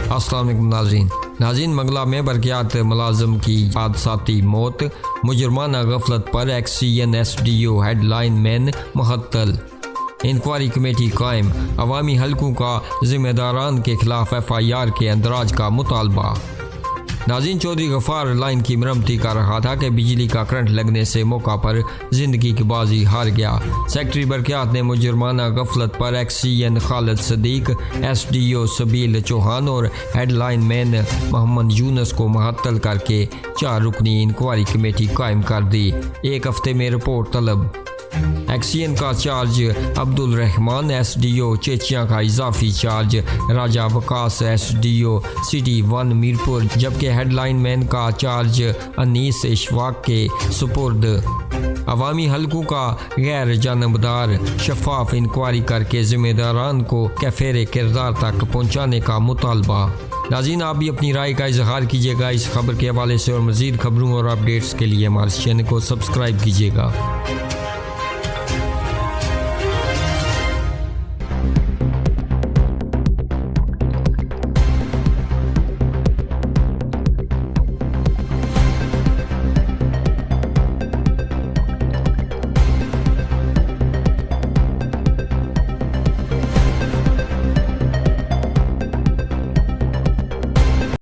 अस्सलाम वालेकुम नाज़रीन, मंगला में बरक़ियात मुलाज़िम की हादसाती मौत, मुजरमाना गफलत पर XCN-SDO हेडलाइन मैन मुअत्तल, इंक्वायरी कमेटी कायम, अवामी हलकों का जिम्मेदारान के खिलाफ FIR के अंदराज का मुतालबा। नाज़रीन, चौधरी गफ़ार लाइन की मरम्मती कर रहा था कि बिजली का करंट लगने से मौका पर जिंदगी की बाजी हार गया। सेक्रेटरी बरक़ियात ने मुजरमाना गफलत पर XCN खालिद सदीक, SDO सबील चौहान और हेडलाइन मैन मोहम्मद यूनुस को मुअत्तल करके 4 रुकनी इंक्वायरी कमेटी कायम कर दी। 1 हफ्ते में रिपोर्ट तलब। XCN का चार्ज अब्दुल रहमान, SDO चेचिया का इजाफी चार्ज राजा वकास, SDO सिटी 1 मीरपुर, जबकि हेडलाइन मैन का चार्ज अनीस इशफाक के सुपुर्द। अवामी हलकों का गैर जानबदार शफाफ इंक्वायरी करके जिम्मेदारान को कैफेरे किरदार तक पहुँचाने का मुतालबा। नाज़रीन, आप भी अपनी राय का इजहार कीजिएगा इस खबर के हवाले से और मज़ीद खबरों और अपडेट्स के लिए हमारे चैनल को सब्सक्राइब कीजिएगा।